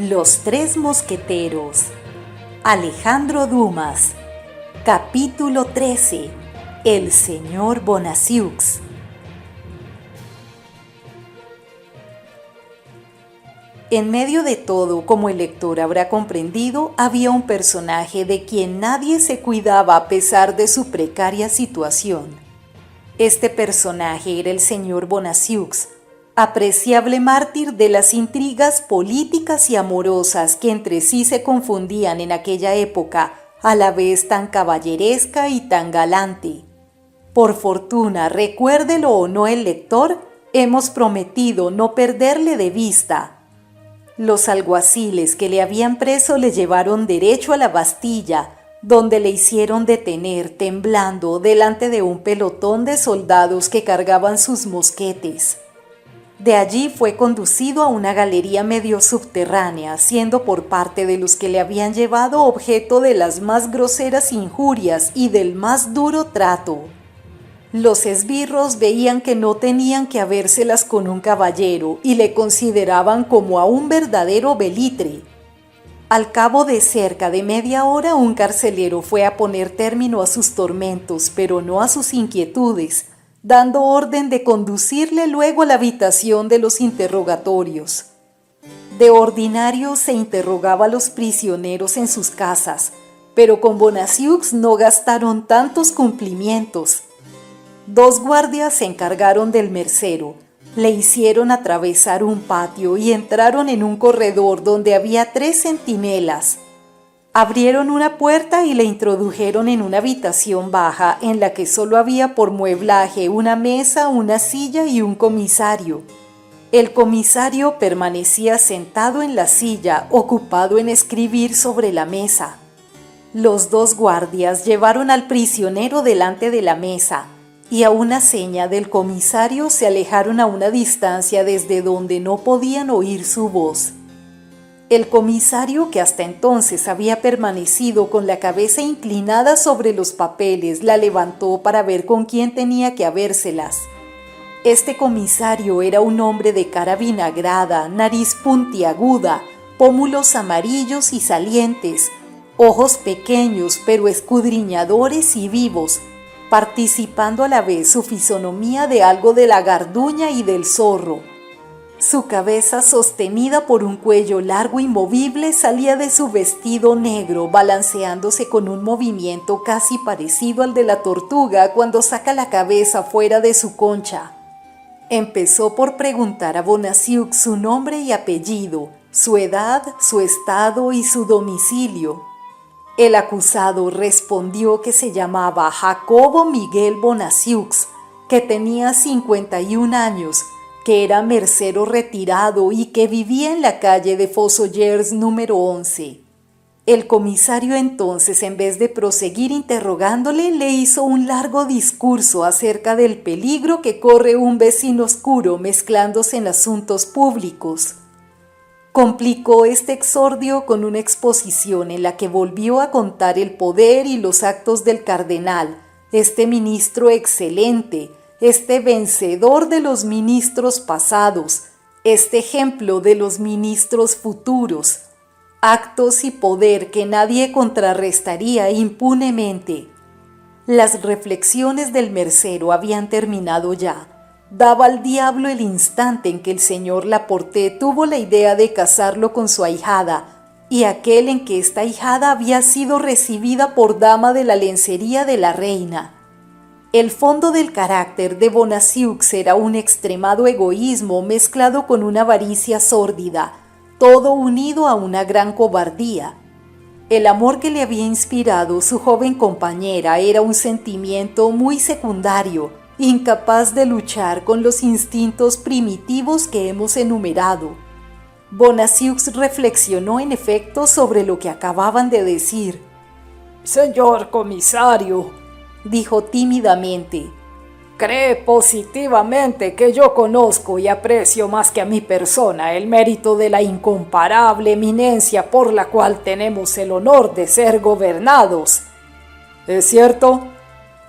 Los tres mosqueteros. Alejandro Dumas. Capítulo 13. El señor Bonacieux. En medio de todo, como el lector habrá comprendido, había un personaje de quien nadie se cuidaba a pesar de su precaria situación. Este personaje era el señor Bonacieux, apreciable mártir de las intrigas políticas y amorosas que entre sí se confundían en aquella época, a la vez tan caballeresca y tan galante. Por fortuna, recuérdelo o no el lector, hemos prometido no perderle de vista. Los alguaciles que le habían preso le llevaron derecho a la Bastilla, donde le hicieron detener temblando delante de un pelotón de soldados que cargaban sus mosquetes. De allí fue conducido a una galería medio subterránea, siendo por parte de los que le habían llevado objeto de las más groseras injurias y del más duro trato. Los esbirros veían que no tenían que habérselas con un caballero y le consideraban como a un verdadero belitre. Al cabo de cerca de media hora, un carcelero fue a poner término a sus tormentos, pero no a sus inquietudes, dando orden de conducirle luego a la habitación de los interrogatorios. De ordinario se interrogaba a los prisioneros en sus casas, pero con Bonacieux no gastaron tantos cumplimientos. 2 guardias se encargaron del mercero, le hicieron atravesar un patio y entraron en un corredor donde había 3 centinelas. Abrieron una puerta y le introdujeron en una habitación baja en la que solo había por mueblaje una mesa, una silla y un comisario. El comisario permanecía sentado en la silla, ocupado en escribir sobre la mesa. Los 2 guardias llevaron al prisionero delante de la mesa y a una seña del comisario se alejaron a una distancia desde donde no podían oír su voz. El comisario, que hasta entonces había permanecido con la cabeza inclinada sobre los papeles, la levantó para ver con quién tenía que habérselas. Este comisario era un hombre de cara vinagrada, nariz puntiaguda, pómulos amarillos y salientes, ojos pequeños pero escudriñadores y vivos, participando a la vez su fisonomía de algo de la garduña y del zorro. Su cabeza, sostenida por un cuello largo y movible, salía de su vestido negro, balanceándose con un movimiento casi parecido al de la tortuga cuando saca la cabeza fuera de su concha. Empezó por preguntar a Bonacieux su nombre y apellido, su edad, su estado y su domicilio. El acusado respondió que se llamaba Jacobo Miguel Bonacieux, que tenía 51 años, que era mercero retirado y que vivía en la calle de Fossoyeurs número 11. El comisario entonces, en vez de proseguir interrogándole, le hizo un largo discurso acerca del peligro que corre un vecino oscuro mezclándose en asuntos públicos. Complicó este exordio con una exposición en la que volvió a contar el poder y los actos del cardenal, este ministro excelente, este vencedor de los ministros pasados, este ejemplo de los ministros futuros, actos y poder que nadie contrarrestaría impunemente. Las reflexiones del mercero habían terminado ya. Daba al diablo el instante en que el señor Laporte tuvo la idea de casarlo con su ahijada, y aquel en que esta ahijada había sido recibida por dama de la lencería de la reina. El fondo del carácter de Bonacieux era un extremado egoísmo mezclado con una avaricia sórdida, todo unido a una gran cobardía. El amor que le había inspirado su joven compañera era un sentimiento muy secundario, incapaz de luchar con los instintos primitivos que hemos enumerado. Bonacieux reflexionó en efecto sobre lo que acababan de decir. «Señor comisario», dijo tímidamente, «¿cree positivamente que yo conozco y aprecio más que a mi persona el mérito de la incomparable eminencia por la cual tenemos el honor de ser gobernados? ¿Es cierto?»,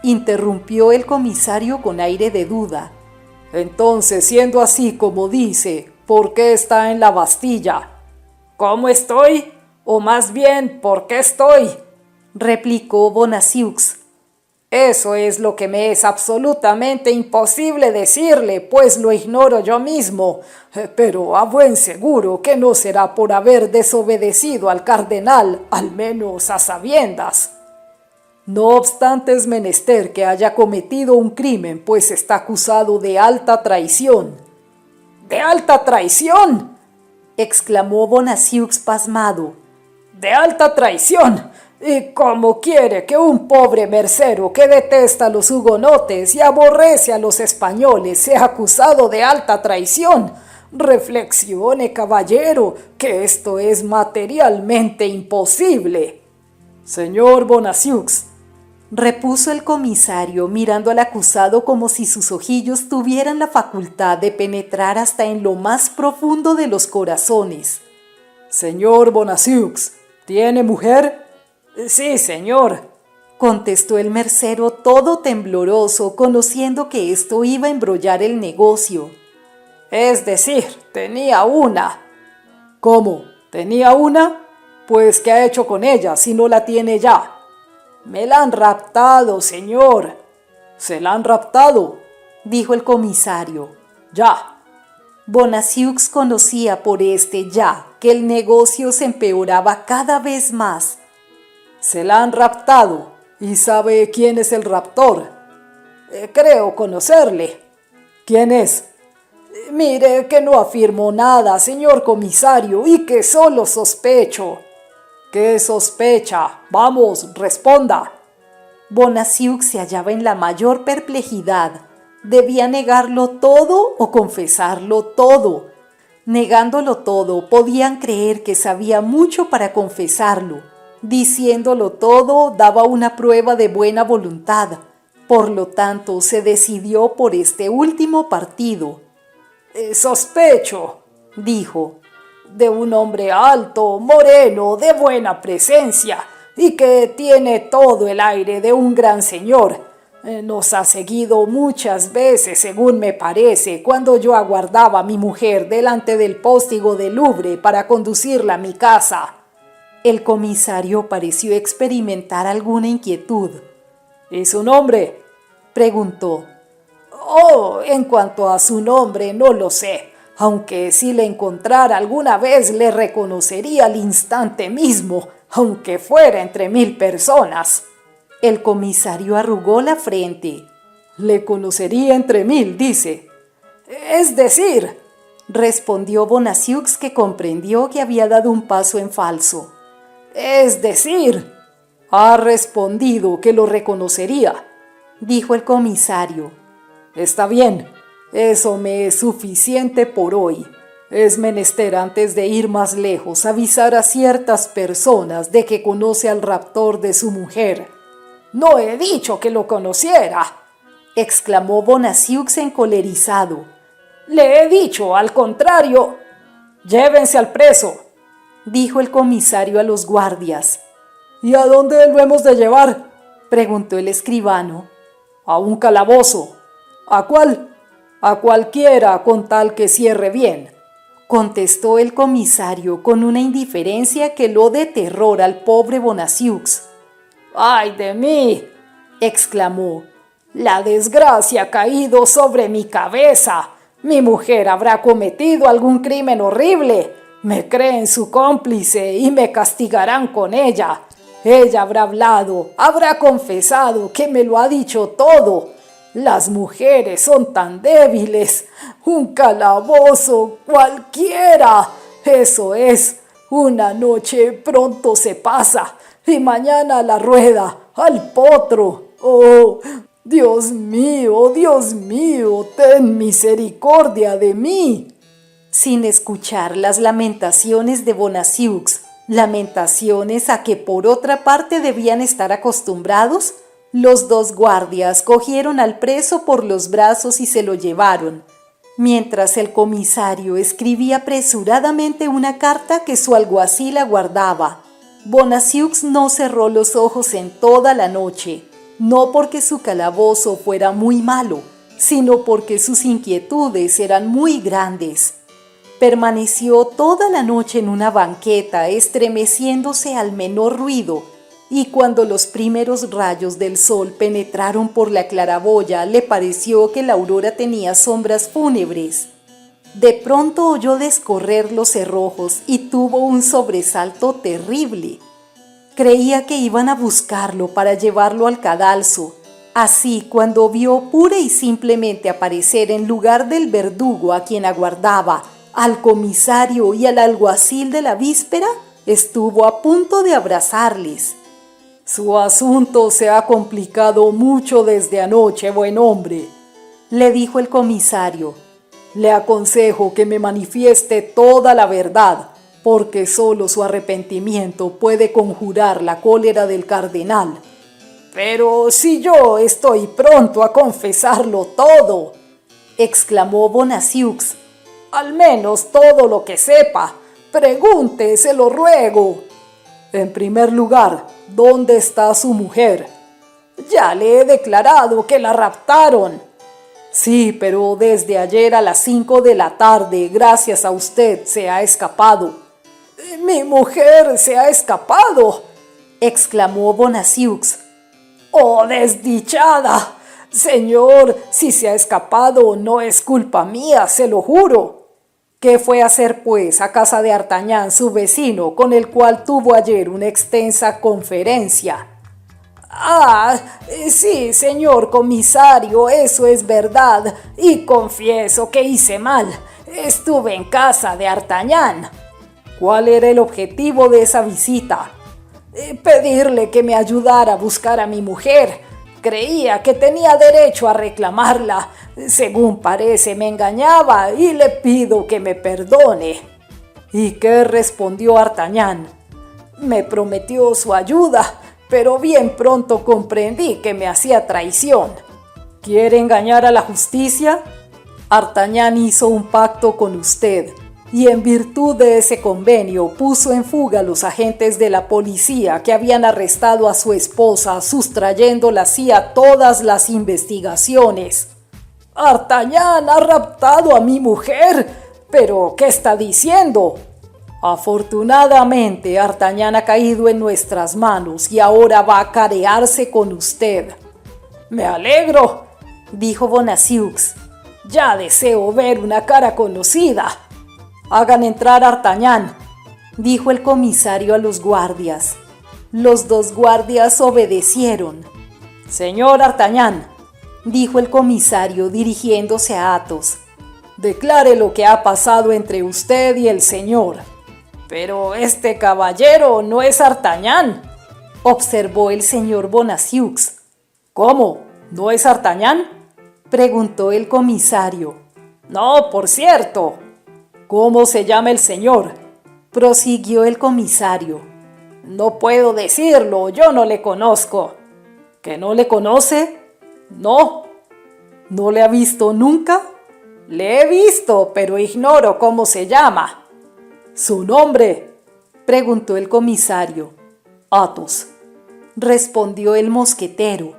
interrumpió el comisario con aire de duda. «Entonces, siendo así como dice, ¿por qué está en la Bastilla?» ¿Cómo estoy? O más bien, ¿por qué estoy? replicó Bonasiux. Eso es lo que me es absolutamente imposible decirle, pues lo ignoro yo mismo, pero a buen seguro que no será por haber desobedecido al cardenal, al menos a sabiendas. No obstante es menester que haya cometido un crimen, pues está acusado de alta traición. ¿De alta traición?, exclamó Bonasiux pasmado. ¡De alta traición! ¿Y cómo quiere que un pobre mercero que detesta a los hugonotes y aborrece a los españoles sea acusado de alta traición? Reflexione, caballero, que esto es materialmente imposible. Señor Bonasiux, repuso el comisario mirando al acusado como si sus ojillos tuvieran la facultad de penetrar hasta en lo más profundo de los corazones. Señor Bonasiux, ¿tiene mujer? Sí, señor, contestó el mercero todo tembloroso, conociendo que esto iba a embrollar el negocio. Es decir, tenía una. ¿Cómo? ¿Tenía una? Pues, ¿qué ha hecho con ella si no la tiene ya? Me la han raptado, señor. ¿Se la han raptado?, dijo el comisario. Ya. Bonasiux conocía por este ya que el negocio se empeoraba cada vez más. Se la han raptado. ¿Y sabe quién es el raptor? Creo conocerle. ¿Quién es? Mire que no afirmo nada, señor comisario, y que solo sospecho. ¿Qué sospecha? Vamos, responda. Bonasiux se hallaba en la mayor perplejidad. ¿Debía negarlo todo o confesarlo todo? Negándolo todo, podían creer que sabía mucho para confesarlo. Diciéndolo todo, daba una prueba de buena voluntad. Por lo tanto, se decidió por este último partido. Sospecho, dijo, de un hombre alto, moreno, de buena presencia, y que tiene todo el aire de un gran señor. Nos ha seguido muchas veces, según me parece, cuando yo aguardaba a mi mujer delante del postigo del Louvre para conducirla a mi casa. El comisario pareció experimentar alguna inquietud. ¿Y su nombre?, preguntó. Oh, en cuanto a su nombre no lo sé, aunque si le encontrara alguna vez le reconocería al instante mismo, aunque fuera entre 1000 personas. El comisario arrugó la frente. Le conocería entre 1000, dice. Es decir, respondió Bonasiux, que comprendió que había dado un paso en falso. Es decir, ha respondido que lo reconocería, dijo el comisario. Está bien, eso me es suficiente por hoy. Es menester, antes de ir más lejos, avisar a ciertas personas de que conoce al raptor de su mujer. No he dicho que lo conociera, exclamó Bonasiux encolerizado. Le he dicho, al contrario, llévense al preso, dijo el comisario a los guardias. ¿Y a dónde lo hemos de llevar?, preguntó el escribano. A un calabozo. ¿A cuál? A cualquiera, con tal que cierre bien, contestó el comisario con una indiferencia que heló de terror al pobre Bonasiux. ¡Ay de mí!, exclamó. La desgracia ha caído sobre mi cabeza. Mi mujer habrá cometido algún crimen horrible. Me creen su cómplice y me castigarán con ella. Ella habrá hablado, habrá confesado que me lo ha dicho todo. Las mujeres son tan débiles. Un calabozo cualquiera. Eso es. Una noche pronto se pasa y mañana a la rueda, al potro. ¡Oh, Dios mío, ten misericordia de mí! Sin escuchar las lamentaciones de Bonasiux, lamentaciones a que por otra parte debían estar acostumbrados, los dos guardias cogieron al preso por los brazos y se lo llevaron, mientras el comisario escribía apresuradamente una carta que su alguacil aguardaba. Bonasiux no cerró los ojos en toda la noche, no porque su calabozo fuera muy malo, sino porque sus inquietudes eran muy grandes. Permaneció toda la noche en una banqueta, estremeciéndose al menor ruido, y cuando los primeros rayos del sol penetraron por la claraboya, le pareció que la aurora tenía sombras fúnebres. De pronto oyó descorrer los cerrojos y tuvo un sobresalto terrible. Creía que iban a buscarlo para llevarlo al cadalso. Así, cuando vio pura y simplemente aparecer en lugar del verdugo a quien aguardaba, al comisario y al alguacil de la víspera, estuvo a punto de abrazarles. «Su asunto se ha complicado mucho desde anoche, buen hombre», le dijo el comisario. «Le aconsejo que me manifieste toda la verdad, porque solo su arrepentimiento puede conjurar la cólera del cardenal». «Pero si yo estoy pronto a confesarlo todo», exclamó Bonacieux. «Al menos todo lo que sepa. Pregunte, se lo ruego». «En primer lugar, ¿dónde está su mujer?» «Ya le he declarado que la raptaron». «Sí, pero desde ayer a las 5 de la tarde, gracias a usted, se ha escapado». «¿Mi mujer se ha escapado?», exclamó Bonacieux. «¡Oh, desdichada! Señor, si se ha escapado no es culpa mía, se lo juro». «¿Qué fue a hacer, pues, a casa de Artagnan, su vecino, con el cual tuvo ayer una extensa conferencia?» Sí, señor comisario, eso es verdad, y confieso que hice mal. Estuve en casa de Artagnan». «¿Cuál era el objetivo de esa visita?» «Pedirle que me ayudara a buscar a mi mujer. Creía que tenía derecho a reclamarla. Según parece, me engañaba y le pido que me perdone». «¿Y qué respondió Artagnan?» «Me prometió su ayuda, pero bien pronto comprendí que me hacía traición». «¿Quiere engañar a la justicia?» «Artagnan hizo un pacto con usted, y en virtud de ese convenio puso en fuga a los agentes de la policía que habían arrestado a su esposa, sustrayéndola así a todas las investigaciones». «Artagnan ha raptado a mi mujer. ¿Pero qué está diciendo?» «Afortunadamente, Artagnan ha caído en nuestras manos y ahora va a carearse con usted». «Me alegro», dijo Bonacieux. «Ya deseo ver una cara conocida». «Hagan entrar a Artagnan», dijo el comisario a los guardias. Los dos guardias obedecieron. «Señor Artagnan», dijo el comisario dirigiéndose a Athos, «declare lo que ha pasado entre usted y el señor». «Pero este caballero no es Artagnan», observó el señor Bonacieux. «¿Cómo? ¿No es Artagnan?», preguntó el comisario. «No, por cierto». «¿Cómo se llama el señor?», prosiguió el comisario. «No puedo decirlo, yo no le conozco». «¿Que no le conoce?». «No». «¿No le ha visto nunca?». «Le he visto, pero ignoro cómo se llama». «¿Su nombre?», preguntó el comisario. «Athos», respondió el mosquetero.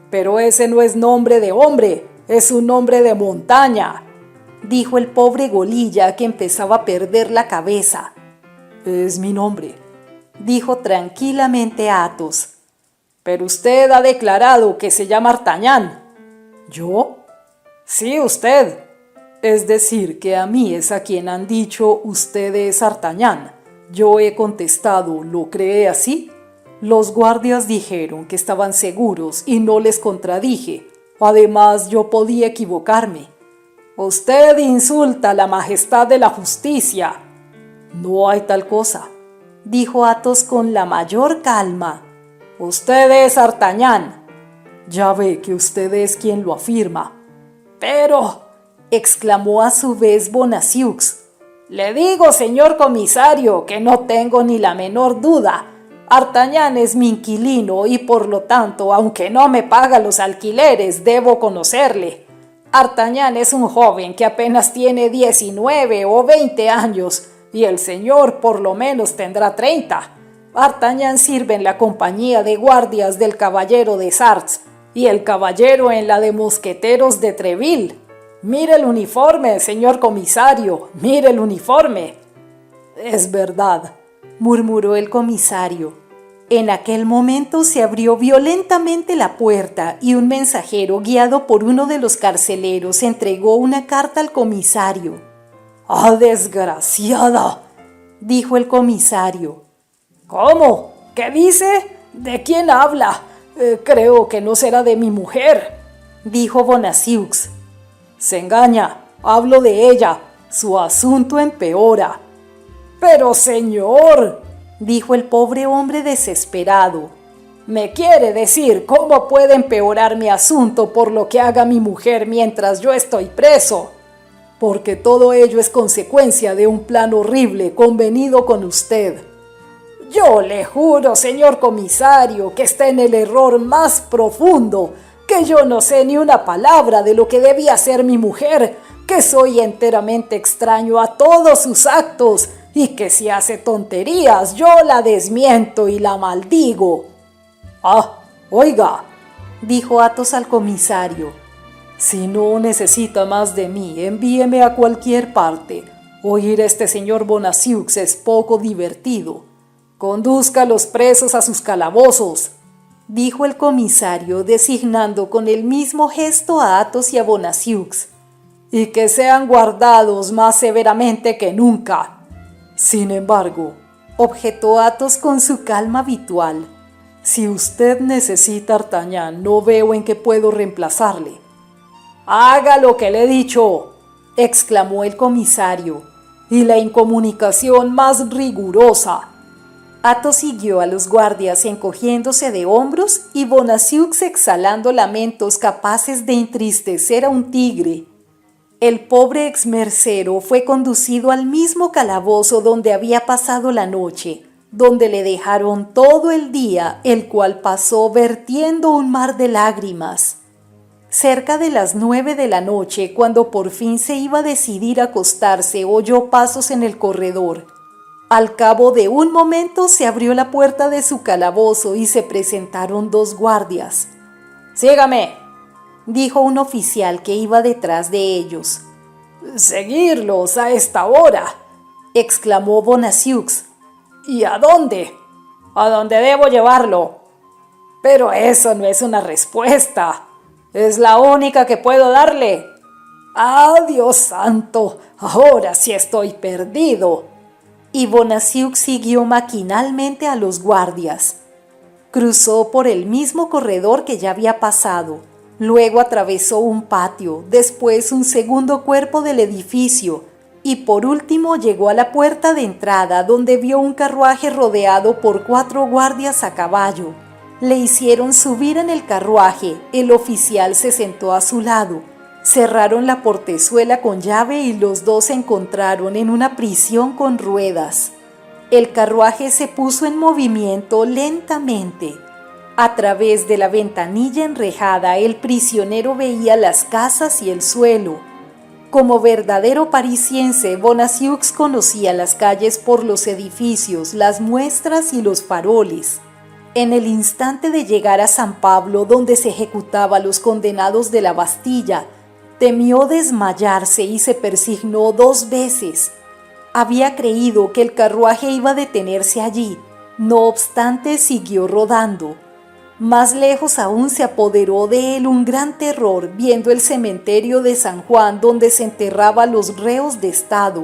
«Pero ese no es nombre de hombre, es un nombre de montaña», dijo el pobre Golilla, que empezaba a perder la cabeza. «Es mi nombre», dijo tranquilamente Athos. «Pero usted ha declarado que se llama Artagnan». «¿Yo?». «Sí, usted». «Es decir, que a mí es a quien han dicho usted es Artagnan». Yo he contestado, ¿lo cree así? Los guardias dijeron que estaban seguros y no les contradije. Además, yo podía equivocarme. «Usted insulta a la majestad de la justicia». «No hay tal cosa», dijo Athos con la mayor calma. «Usted es Artagnan». «Ya ve que usted es quien lo afirma». «Pero», exclamó a su vez Bonacieux, «le digo, señor comisario, que no tengo ni la menor duda. Artagnan es mi inquilino y por lo tanto, aunque no me paga los alquileres, debo conocerle. Artagnan es un joven que apenas tiene 19 o 20 años y el señor por lo menos tendrá 30. Artagnan sirve en la compañía de guardias del caballero de Sartz y el caballero en la de mosqueteros de Treville. Mire el uniforme, señor comisario, mire el uniforme. Es verdad, murmuró el comisario. En aquel momento se abrió violentamente la puerta y un mensajero, guiado por uno de los carceleros, entregó una carta al comisario. ¡Ah, desgraciada!, dijo el comisario. ¿Cómo? ¿Qué dice? ¿De quién habla? Creo que no será de mi mujer, dijo Bonacieux. Se engaña, hablo de ella, su asunto empeora. Pero señor, dijo el pobre hombre desesperado. ¿Me quiere decir cómo puede empeorar mi asunto por lo que haga mi mujer mientras yo estoy preso? Porque todo ello es consecuencia de un plan horrible convenido con usted. Yo le juro, señor comisario, que está en el error más profundo, que yo no sé ni una palabra de lo que debía hacer mi mujer, que soy enteramente extraño a todos sus actos, y que si hace tonterías yo la desmiento y la maldigo. Ah, oiga, dijo Athos al comisario, si no necesita más de mí, envíeme a cualquier parte. Oír a este señor Bonacieux es poco divertido. Conduzca a los presos a sus calabozos, dijo el comisario, designando con el mismo gesto a Athos y a Bonacieux. Y que sean guardados más severamente que nunca. Sin embargo, objetó Athos con su calma habitual, si usted necesita a D'Artagnan, no veo en qué puedo reemplazarle. Haga lo que le he dicho, exclamó el comisario, y la incomunicación más rigurosa. Athos siguió a los guardias encogiéndose de hombros y Bonacieux exhalando lamentos capaces de entristecer a un tigre. El pobre exmercero fue conducido al mismo calabozo donde había pasado la noche, donde le dejaron todo el día, el cual pasó vertiendo un mar de lágrimas. Cerca de las 9 de la noche, cuando por fin se iba a decidir a acostarse, oyó pasos en el corredor. Al cabo de un momento se abrió la puerta de su calabozo y se presentaron 2 guardias. «Sígame», dijo un oficial que iba detrás de ellos. «¿Seguirlos a esta hora?», exclamó Bonacieux. «¿Y a dónde?». «A dónde debo llevarlo». «Pero eso no es una respuesta. Es la única que puedo darle». «¡Ah, Dios santo! Ahora sí estoy perdido». Y Bonacieux siguió maquinalmente a los guardias. Cruzó por el mismo corredor que ya había pasado. Luego atravesó un patio, después un segundo cuerpo del edificio y por último llegó a la puerta de entrada donde vio un carruaje rodeado por 4 guardias a caballo. Le hicieron subir en el carruaje, el oficial se sentó a su lado. Cerraron la portezuela con llave y los 2 se encontraron en una prisión con ruedas. El carruaje se puso en movimiento lentamente. A través de la ventanilla enrejada, el prisionero veía las casas y el suelo. Como verdadero parisiense, Bonacieux conocía las calles por los edificios, las muestras y los faroles. En el instante de llegar a San Pablo, donde se ejecutaba a los condenados de la Bastilla, temió desmayarse y se persignó 2 veces. Había creído que el carruaje iba a detenerse allí, no obstante siguió rodando. Más lejos aún se apoderó de él un gran terror viendo el cementerio de San Juan donde se enterraba a los reos de Estado.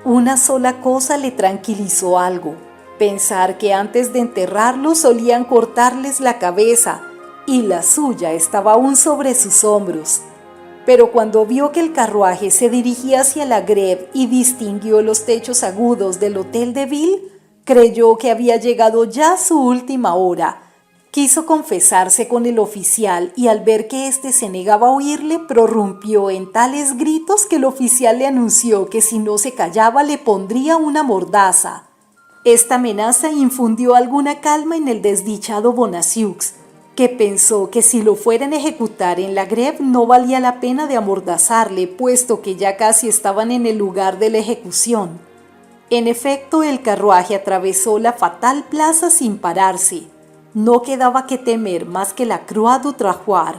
Una sola cosa le tranquilizó algo, pensar que antes de enterrarlos solían cortarles la cabeza y la suya estaba aún sobre sus hombros. Pero cuando vio que el carruaje se dirigía hacia la Grève y distinguió los techos agudos del Hôtel de Ville, creyó que había llegado ya su última hora. Quiso confesarse con el oficial y al ver que éste se negaba a oírle, prorrumpió en tales gritos que el oficial le anunció que si no se callaba le pondría una mordaza. Esta amenaza infundió alguna calma en el desdichado Bonacieux, que pensó que si lo fueran a ejecutar en la Grève no valía la pena de amordazarle, puesto que ya casi estaban en el lugar de la ejecución. En efecto, el carruaje atravesó la fatal plaza sin pararse. No quedaba que temer más que la Croix du Trahoir.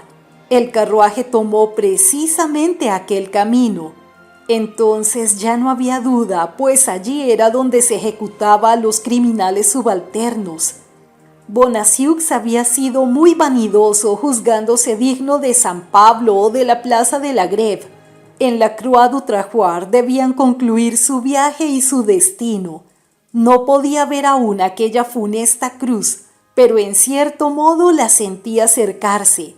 El carruaje tomó precisamente aquel camino. Entonces ya no había duda, pues allí era donde se ejecutaba a los criminales subalternos. Bonacieux había sido muy vanidoso, juzgándose digno de San Pablo o de la Plaza de la Grève. En la Croix du Trahoir debían concluir su viaje y su destino. No podía ver aún aquella funesta cruz, pero en cierto modo la sentía acercarse.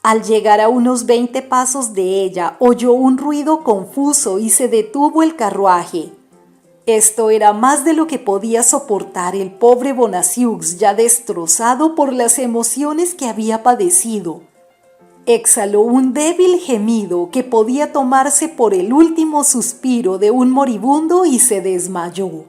Al llegar a unos 20 pasos de ella, oyó un ruido confuso y se detuvo el carruaje. Esto era más de lo que podía soportar el pobre Bonacieux, ya destrozado por las emociones que había padecido. Exhaló un débil gemido que podía tomarse por el último suspiro de un moribundo y se desmayó.